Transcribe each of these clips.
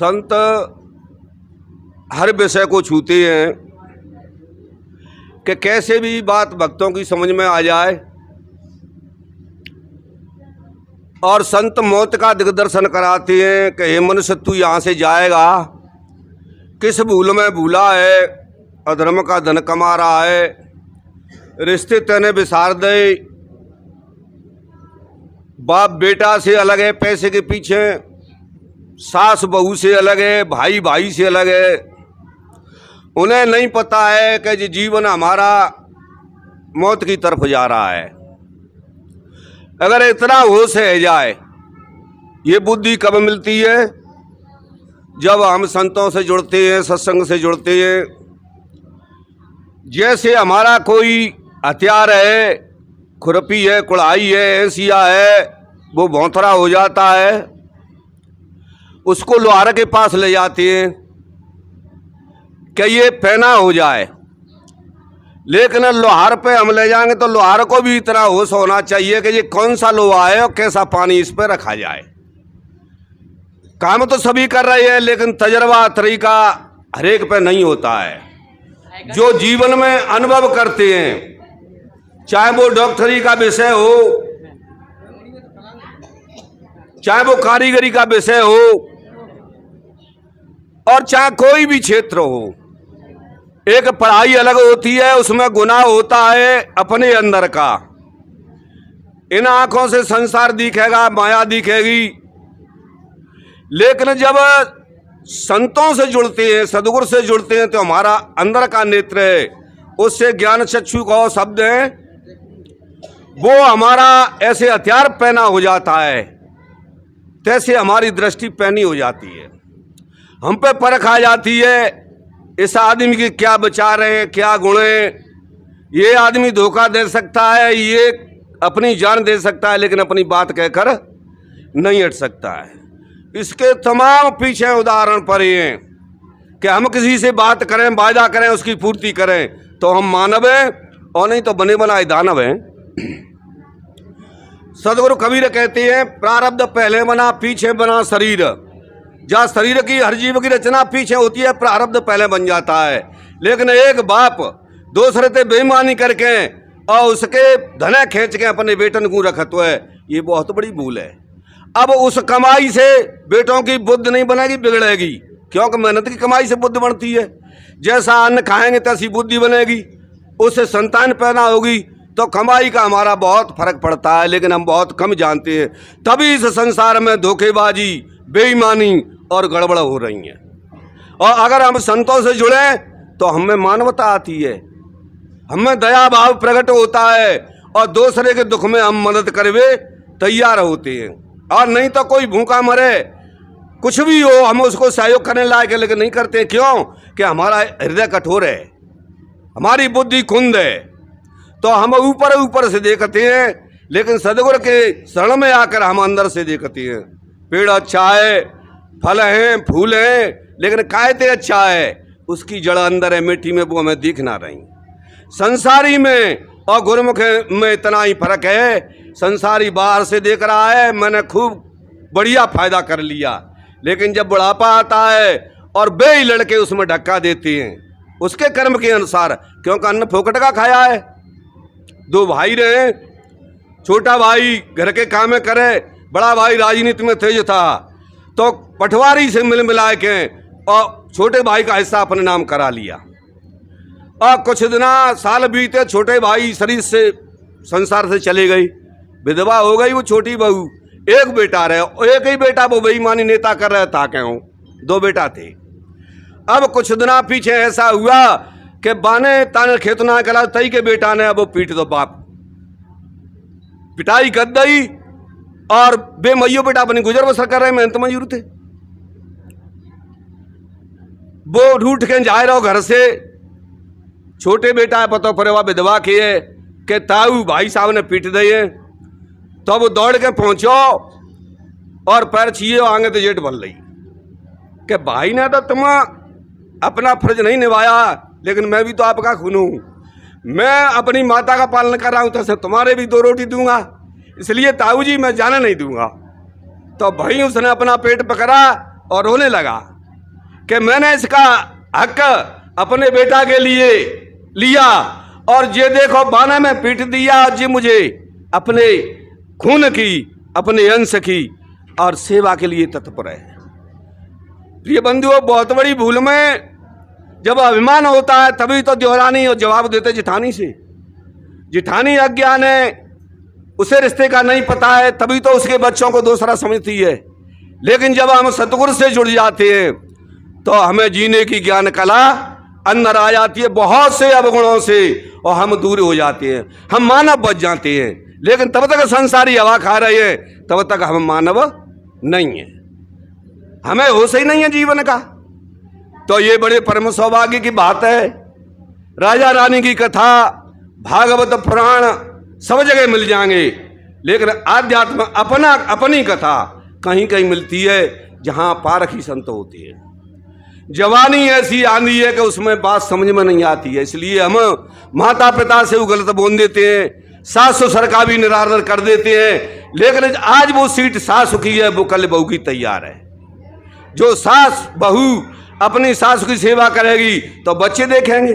संत हर विषय को छूते हैं कि कैसे भी बात भक्तों की समझ में आ जाए, और संत मौत का दिग्दर्शन कराते हैं कि हे मनुष्य, तू यहाँ से जाएगा, किस भूल में भूला है, अधर्म का धन कमा रहा है, रिश्ते तेने बिसार दे, बाप बेटा से अलग है पैसे के पीछे, सास बहू से अलग है, भाई भाई से अलग है। उन्हें नहीं पता है कि ये जीवन हमारा मौत की तरफ जा रहा है। अगर इतना होश है जाए, ये बुद्धि कब मिलती है? जब हम संतों से जुड़ते हैं, सत्संग से जुड़ते हैं। जैसे हमारा कोई हथियार है, खुरपी है, कुड़ाई है, ऐसिया है, वो भौंतरा हो जाता है, उसको लोहार के पास ले जाते हैं कि ये पैना हो जाए। लेकिन लोहार पे हम ले जाएंगे तो लोहार को भी इतना होश होना चाहिए कि ये कौन सा लोहा है और कैसा पानी इस पर रखा जाए। काम तो सभी कर रहे हैं, लेकिन तजर्बा तरीका हरेक पे नहीं होता है। जो जीवन में अनुभव करते हैं, चाहे वो डॉक्टरी का विषय हो, चाहे वो कारीगरी का विषय हो, और चाहे कोई भी क्षेत्र हो, एक पढ़ाई अलग होती है, उसमें गुनाह होता है अपने अंदर का। इन आंखों से संसार दिखेगा, माया दिखेगी, लेकिन जब संतों से जुड़ते हैं, सदगुरु से जुड़ते हैं, तो हमारा अंदर का नेत्र है, उससे ज्ञान चक्षु का शब्द है, वो हमारा ऐसे हथियार पहना हो जाता है, तैसे हमारी दृष्टि पैनी हो जाती है। हम पे परख आ जाती है, इस आदमी के क्या विचार हैं, क्या गुण हैं। ये आदमी धोखा दे सकता है, ये अपनी जान दे सकता है, लेकिन अपनी बात कहकर नहीं हट सकता है। इसके तमाम पीछे उदाहरण पड़े हैं कि हम किसी से बात करें, वायदा करें, उसकी पूर्ति करें तो हम मानव हैं, और नहीं तो बने बनाए दानव हैं। सदगुरु कबीर कहते हैं, प्रारब्ध पहले बना पीछे बना शरीर। जहाँ शरीर की हर जीव की रचना पीछे होती है, प्रारब्ध पहले बन जाता है। लेकिन एक बाप दूसरे से बेईमानी करके और उसके धने खींच के अपने बेटन को रखत है, ये बहुत बड़ी भूल है। अब उस कमाई से बेटों की बुद्धि नहीं बनेगी, बिगड़ेगी, क्योंकि मेहनत की कमाई से बुद्धि बनती है। जैसा अन्न खाएंगे तैसी बुद्धि बनेगी, उससे संतान पैदा होगी। तो कमाई का हमारा बहुत फर्क पड़ता है, लेकिन हम बहुत कम जानते हैं। तभी इस संसार में धोखेबाजी, बेईमानी और गड़बड़ हो रही है। और अगर हम संतों से जुड़े तो हमें मानवता आती है, हमें दया भाव प्रकट होता है, और दूसरे के दुख में हम मदद करवे तैयार होते हैं। और नहीं तो कोई भूखा मरे, कुछ भी हो, हम उसको सहयोग करने लायक है, लेकिन नहीं करते। क्यों? कि हमारा हृदय कठोर है, हमारी बुद्धि कुंद है, तो हम ऊपर ऊपर से देखते हैं, लेकिन सदगुरु के शरण में आकर हम अंदर से देखते हैं। पेड़ अच्छा है, फल हैं, फूल हैं, लेकिन कायते अच्छा है, उसकी जड़ अंदर है, मिट्टी में, वो हमें दिख ना रही। संसारी में और गुरुमुख में इतना ही फर्क है। संसारी बाहर से देख रहा है, मैंने खूब बढ़िया फायदा कर लिया, लेकिन जब बुढ़ापा आता है और बेई लड़के उसमें धक्का देते हैं उसके कर्म के अनुसार, क्योंकि अन्न फोकट का खाया है। दो भाई रहे, छोटा भाई घर के काम करे, बड़ा भाई राजनीति में तेज था, तो पटवारी से मिल मिला के और छोटे भाई का हिस्सा अपने नाम करा लिया। और कुछ दिन साल बीते, छोटे भाई शरीर से संसार से चले गई, विधवा हो गई वो छोटी बहू। एक बेटा रहे, एक ही बेटा वो बेईमानी नेता कर रहा था, क्यों? दो बेटा थे। अब कुछ दिन पीछे ऐसा हुआ कि बाने ताने खेतना कला तई के बेटा ने अब वो पीट दो बाप, पिटाई कर दी, और बेमैयो बेटा अपनी गुजर बसर कर रहे, मेहनत मजूर थे। वो रूठ के जाए रहो घर से, छोटे बेटा है पतो परेवा विधवा किए के ताऊ भाई साहब ने पीट दिए। तो वो दौड़ के पहुंचो और पैर छिए आगे तो जेठ बन रही कि भाई ने तो तुम अपना फर्ज नहीं निभाया, लेकिन मैं भी तो आपका खून हूं, मैं अपनी माता का पालन कर रहा हूं, तो तुम्हारे भी दो रोटी दूंगा, इसलिए ताऊ जी मैं जाने नहीं दूंगा। तो भाई उसने अपना पेट पकड़ा और रोने लगा कि मैंने इसका हक अपने बेटा के लिए लिया और ये देखो बाना में पीट दिया और जी मुझे अपने खून की, अपने अंश की और सेवा के लिए तत्पर है। प्रिय बंधुओं, बहुत बड़ी भूल में जब अभिमान होता है तभी तो देवरानी और जवाब देते जिठानी से। जिठानी अज्ञान है, उसे रिश्ते का नहीं पता है, तभी तो उसके बच्चों को दूसरा समझती है। लेकिन जब हम सतगुरु से जुड़ जाते हैं तो हमें जीने की ज्ञान कला अंदर आ जाती है, बहुत से अवगुणों से, और हम दूर हो जाते हैं, हम मानव बच जाते हैं। लेकिन तब तक संसारी हवा खा रहे हैं, तब तक हम मानव नहीं है, हमें होश ही नहीं है जीवन का। तो ये बड़े परम सौभाग्य की बात है। राजा रानी की कथा, भागवत पुराण सब जगह मिल जाएंगे, लेकिन आध्यात्म अपनी कथा कहीं कहीं मिलती है जहां पारखी संत होती है। जवानी ऐसी आंधी है कि उसमें बात समझ में नहीं आती है, इसलिए हम माता पिता से वो गलत बोल देते हैं, सास ससुर का भी निरादर कर देते हैं। लेकिन आज वो सीट सास की है, वो कल बहू की तैयार है। जो सास बहू अपनी सास की सेवा करेगी तो बच्चे देखेंगे।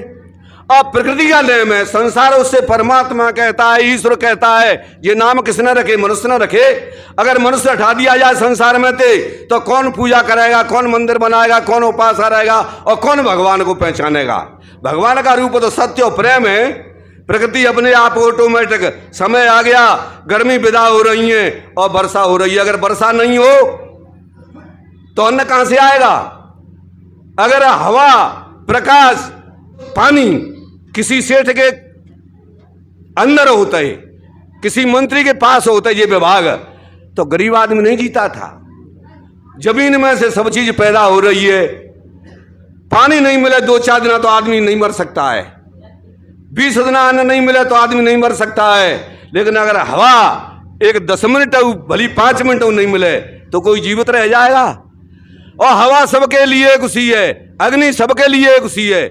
और प्रकृति का नियम है, संसार उससे परमात्मा कहता है, ईश्वर कहता है, ये नाम किसने रखे? मनुष्य ने रखे। अगर मनुष्य हटा दिया जाए संसार में तो कौन पूजा करेगा, कौन मंदिर बनाएगा, कौन उपासना रहेगा और कौन भगवान को पहचानेगा? भगवान का रूप तो सत्य और प्रेम है। प्रकृति अपने आप ऑटोमेटिक, समय आ गया, गर्मी विदा हो रही है और वर्षा हो रही है। अगर वर्षा नहीं हो तो अन्न कहां से आएगा? अगर हवा, प्रकाश, पानी किसी सेठ के अंदर होता है, किसी मंत्री के पास होता है ये विभाग, तो गरीब आदमी नहीं जीता था। जमीन में से सब चीज पैदा हो रही है, पानी नहीं मिले 2-4 दिन तो आदमी नहीं मर सकता है, 20 दिन अन्न नहीं मिले तो आदमी नहीं मर सकता है। लेकिन अगर हवा एक 10 मिनट भली 5 मिनट नहीं मिले तो कोई जीवित रह जाएगा? और हवा सबके लिए एक उसी है, अग्नि सबके लिए एक उसी है।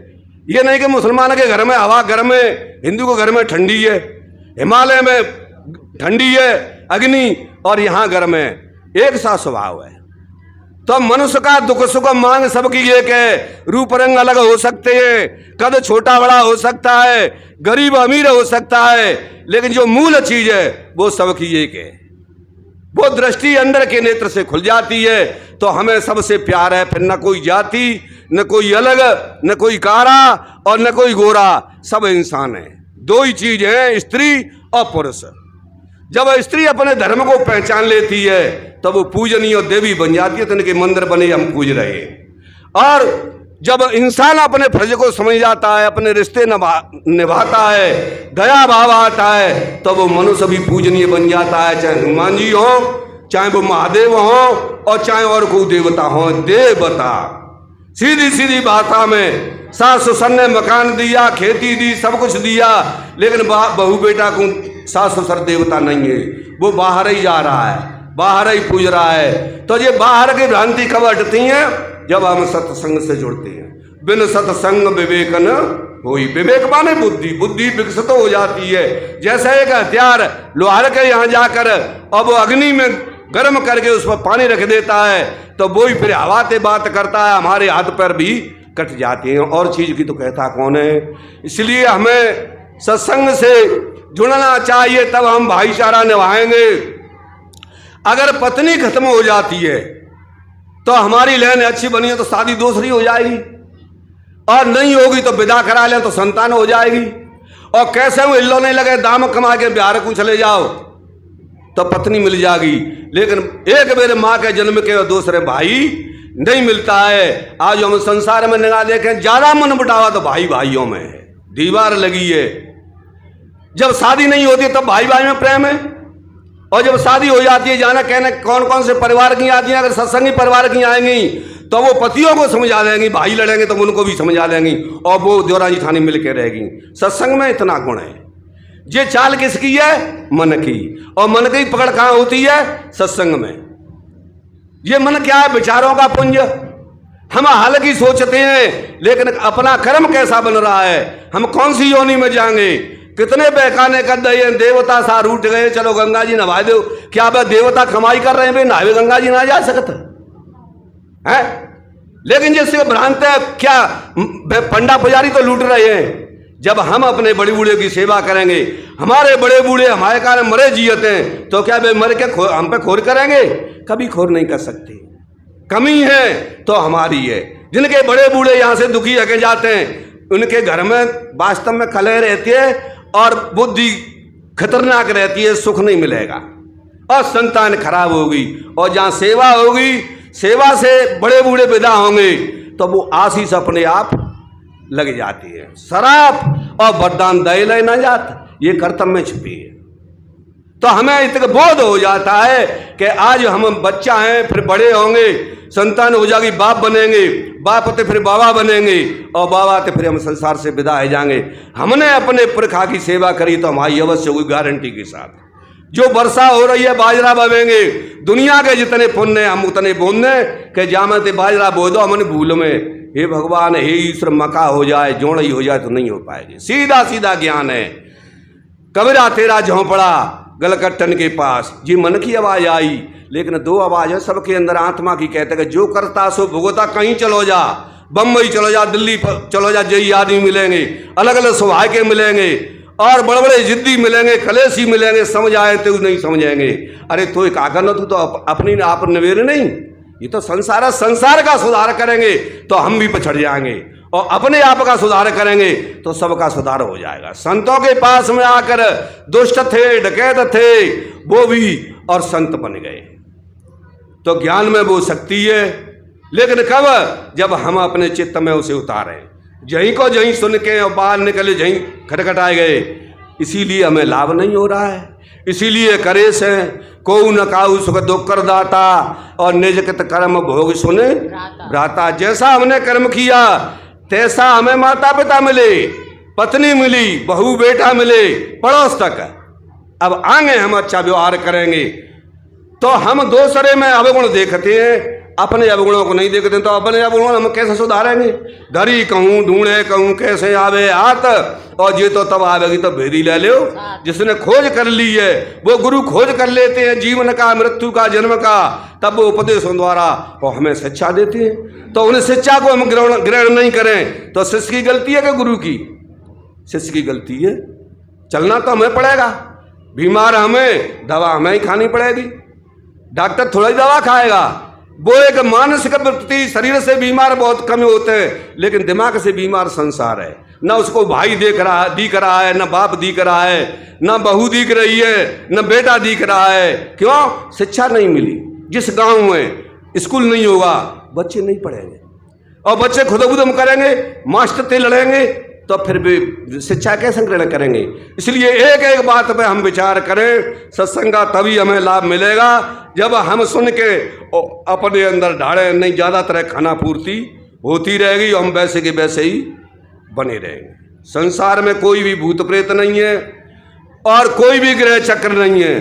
ये नहीं कि मुसलमान के घर में हवा गर्म है, हिंदू के घर में ठंडी है, हिमालय में ठंडी है अग्नि और यहां गर्म है, एक सा स्वभाव है। तो मनुष्य का दुख सुख मांग सबकी एक है। रूप रंग अलग हो सकते हैं, कद छोटा बड़ा हो सकता है, गरीब अमीर हो सकता है, लेकिन जो मूल चीज है वो सबकी एक है। वो दृष्टि अंदर के नेत्र से खुल जाती है तो हमें सबसे प्यार है। फिर न कोई जाति, न कोई अलग, न कोई कारा और न कोई गोरा, सब इंसान है। दो ही चीज है, स्त्री और पुरुष। जब स्त्री अपने धर्म को पहचान लेती है तब वो पूजनीय और देवी बन जाती है। तो इनके मंदिर बने, हम पूज रहे हैं। और जब इंसान अपने फर्ज को समझ जाता है, अपने रिश्ते निभाता है, दया भाव आता है, तो वो मनुष्य भी पूजनीय बन जाता है। चाहे हनुमान जी हो, चाहे वो महादेव हो और चाहे और कोई देवता हो। देवता सीधी सीधी भाषा में, सास ससुर ने मकान दिया, खेती दी, सब कुछ दिया, लेकिन बहू बेटा को सास ससुर देवता नहीं है, वो बाहर ही जा रहा है, बाहर ही पूज रहा है। तो ये बाहर की भ्रांति कब हटती है? जब हम सत्संग से जुड़ते हैं। बिन सत्संग विवेक न होई। विवेक माने बुद्धि, बुद्धि विकसित हो जाती है। जैसे एक हथियार लोहार के यहाँ जाकर अब वो अग्नि में गर्म करके उस पर पानी रख देता है तो वो ही फिर हवा से बात करता है, हमारे हाथ पैर भी कट जाते हैं। और चीज की तो कहता कौन है? इसलिए हमें सत्संग से जुड़ना चाहिए, तब हम भाईचारा निभाएंगे। अगर पत्नी खत्म हो जाती है तो हमारी लाइन अच्छी बनी है तो शादी दूसरी हो जाएगी, और नहीं होगी तो विदा करा लें तो संतान हो जाएगी। और कैसे वो इल्लो नहीं लगे, दाम कमा के बिहार को चले जाओ तो पत्नी मिल जाएगी। लेकिन एक मेरे माँ के जन्म के और दूसरे भाई नहीं मिलता है। आज हम संसार में निगाह देखें, ज्यादा मन बटावा तो भाई भाइयों में है, दीवार लगी है। जब शादी नहीं होती तब भाई भाई में प्रेम है, और जब शादी हो जाती है, जाना कहने कौन कौन से परिवार की आती हैं। अगर सत्संगी परिवार की आएंगी तो वो पतियों को समझा देंगी, भाई लड़ेंगे तो उनको भी समझा देंगी, और वो देवरानी थानी मिल के रहेगी। सत्संग में इतना गुण है। ये चाल किसकी है? मन की। और मन की पकड़ कहाँ होती है? सत्संग में। ये मन क्या है? विचारों का पुंज। हम हाल की सोचते हैं, लेकिन अपना कर्म कैसा बन रहा है, हम कौन सी योनि में जाएंगे। कितने बहकाने कर दिए, देवता सा रूठ गए, चलो गंगा जी नहा दो। क्या वह देवता कमाई कर रहे हैं, नहावे गंगा जी ना जा सकता है? लेकिन जिससे भ्रांत है क्या पंडा पुजारी तो लूट रहे हैं। जब हम अपने बड़े बूढ़े की सेवा करेंगे, हमारे बड़े बूढ़े हमारे कारण मरे जियते हैं, तो क्या वे मर के हम पे खोर करेंगे? कभी खोर नहीं कर सकते। कमी है तो हमारी है। जिनके बड़े बूढ़े यहाँ से दुखी रखे जाते हैं, उनके घर में वास्तव में कलह रहती है और बुद्धि खतरनाक रहती है, सुख नहीं मिलेगा और संतान खराब होगी। और जहाँ सेवा होगी, सेवा से बड़े बूढ़े विदा होंगे, तो वो आशीष अपने आप लग जाती है। शराब और वरदान दे ले ना जाता, ये कर्तव्य में छिपी है। तो हमें इतना बोध हो जाता है कि आज हम बच्चा हैं, फिर बड़े होंगे, संतान हो जाएगी, बाप बनेंगे, बाप तो फिर बाबा बनेंगे, और बाबा तो फिर हम संसार से विदा हो जाएंगे। हमने अपने पुरखा की सेवा करी तो हमारी अवश्य होगी गारंटी के साथ। जो वर्षा हो रही है, बाजरा बवेंगे, दुनिया के जितने पुण्य हम उतने बोने के जामते बाजरा बो दो हमने भूल में। हे भगवान, हे ईश्वर, मका हो जाए, जोड़ई हो जाए तो नहीं हो पाएगी। सीधा सीधा ज्ञान है। कबीरा तेरा झोंपड़ा गलकट्टन के पास, जी मन की आवाज आई, लेकिन दो आवाज है सबके अंदर आत्मा की, कहते हैं जो करता सो भुगता। कहीं चलो जा, बम्बई चलो जा, दिल्ली चलो जा, जई आदमी मिलेंगे, अलग अलग स्वभाव के मिलेंगे, और बड़े बड़े जिद्दी मिलेंगे, कलेशी मिलेंगे, समझ आए तो नहीं समझेंगे। अरे तो एक आकर न, तू तो अपनी आप नवेरे नहीं, ये तो संसार है। संसार का सुधार करेंगे तो हम भी पछड़ जाएंगे, और अपने आप का सुधार करेंगे तो सबका सुधार हो जाएगा। संतों के पास में आकर दुष्ट थे, डकैत थे, वो भी और संत बन गए। तो ज्ञान में वो शक्ति है, लेकिन कब? जब हम अपने चित्त में उसे उतारें। जहीं को जहीं सुन के और बाहर निकले जहीं खटखटाए गए, इसीलिए हमें लाभ नहीं हो रहा है। इसीलिए करे से को न काऊ सुख दुख कर दाता, और निज कित कर्म भोग सुने भ्राता। जैसा हमने कर्म किया तैसा हमें माता पिता मिले, पत्नी मिली, बहू बेटा मिले, पड़ोस तक। अब आगे हम अच्छा व्यवहार करेंगे तो हम दूसरे में अवगुण देखते हैं, अपने अवगुणों को नहीं देखते। तो अपने अवगुणों हम कैसे सुधारेंगे? धरी कहूँ ढूंढे कहूँ कैसे आवे हाथ, और ये तो तब आवेगी तो भेदी ले लो। जिसने खोज कर ली है वो गुरु खोज कर लेते हैं जीवन का, मृत्यु का, जन्म का, तब वो उपदेशों द्वारा वो हमें शिक्षा देते हैं। तो उन शिक्षा को हम ग्रहण नहीं करें तो शिष्य की गलती है कि गुरु की? शिष्य की गलती है। चलना तो हमें पड़ेगा, बीमार हमें, दवा हमें ही खानी पड़ेगी। डॉक्टर थोड़ा ही दवा खाएगा, वो एक मानसिक प्रति शरीर से बीमार बहुत कम होते हैं, लेकिन दिमाग से बीमार संसार है। न उसको भाई दिख रहा है, न बाप दिख रहा है, न बहू दिख रही है, न बेटा दिख रहा है। क्यों? शिक्षा नहीं मिली। जिस गांव में स्कूल नहीं होगा बच्चे नहीं पढ़ेंगे, और बच्चे खुद करेंगे, मास्टर से लड़ेंगे, तो फिर भी शिक्षा कैसे ग्रहण करेंगे? इसलिए एक एक बात पे हम विचार करें। सत्संग का तभी हमें लाभ मिलेगा जब हम सुन के अपने अंदर ढाड़े नहीं, ज़्यादातर खाना पूर्ति होती रहेगी और हम वैसे के वैसे ही बने रहेंगे। संसार में कोई भी भूत प्रेत नहीं है और कोई भी ग्रह चक्र नहीं है।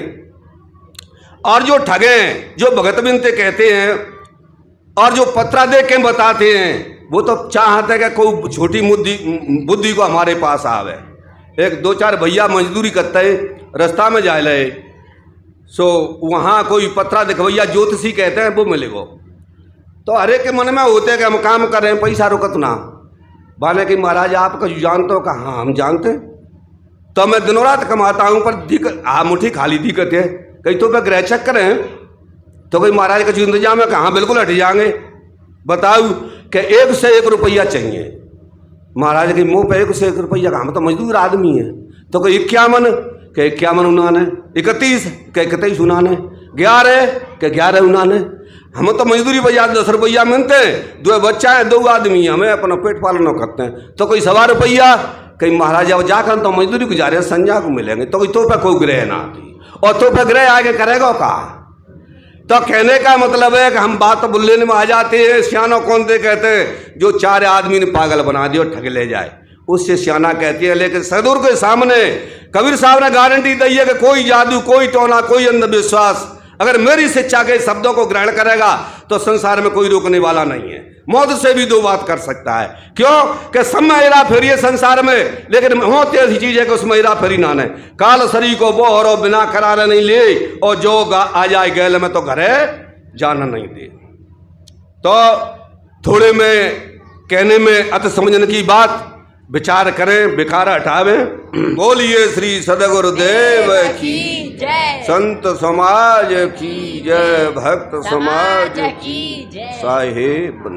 और जो ठगे, जो भगत बिनते कहते हैं और जो पत्रा दे के बताते हैं, वो तो चाहते हैं कि कोई छोटी बुद्धि को हमारे पास आवे। एक दो चार भैया मजदूरी करते हैं, रास्ता में जाए रहे, सो वहाँ कोई पत्रा दिखवैया ज्योतिषी कहते हैं वो मिलेगो। तो हरे के मन में होते हैं कि हम काम कर रहे हैं, पैसा रुकत ना बाने कि महाराज आप कुछ जानते हो? कहा हाँ हम जानते हैं। तो मैं दिनों रात कमाता हूँ पर मुट्ठी खाली दिक्कत है। कहीं तो पे ग्रह चेक करें तो कोई महाराज का इंतजाम है? कहाँ बिल्कुल हट जाएंगे। बताओ कि 1 से 1 रुपया चाहिए महाराज के मुंह पे, 1 से 1 रुपया। हम तो मजदूर आदमी है। तो कोई 51 के 51 उन्नाने, 31 के 31 उन्नाने, 11 के 11 उन्नाने। हम तो मजदूरी बाजार 10 रुपया मिलते हैं, 2 बच्चा है, 2 आदमी, हमें अपना पेट पालन करते हैं। तो कोई 1.25 रुपया, कहीं महाराज अब जाकर तो मजदूरी गुजारे संजा को मिलेंगे। तो पे कोई ग्रह ना आती, और तो पे ग्रह आगे करेगा का? तो कहने का मतलब है कि हम बात बोलने में आ जाते हैं। सियाना कौन से कहते हैं? जो 4 आदमी ने पागल बना दिया और ठग ले जाए, उससे सियाना कहती है। लेकिन सदगुरु के सामने कबीर साहब ने गारंटी दी है कि कोई जादू, कोई टोना, कोई अंधविश्वास अगर मेरी शिक्षा के शब्दों को ग्रहण करेगा तो संसार में कोई रोकने वाला नहीं है। मौत से भी 2 बात कर सकता है। क्यों? कि सब हेरा फेरी है संसार में, लेकिन मौत ऐसी चीज है कि उसमें हेरा फेरी ना है। काल शरीर को बोहरो बिना करार नहीं ले, और जो आ जाए गैल में तो घरे जाना नहीं दे। तो थोड़े में कहने में अत समझने की बात, विचार करें विकार हटावें। बोलिए श्री सदगुरुदेव की जय, संत समाज की जय, भक्त समाज की जय। साहेब।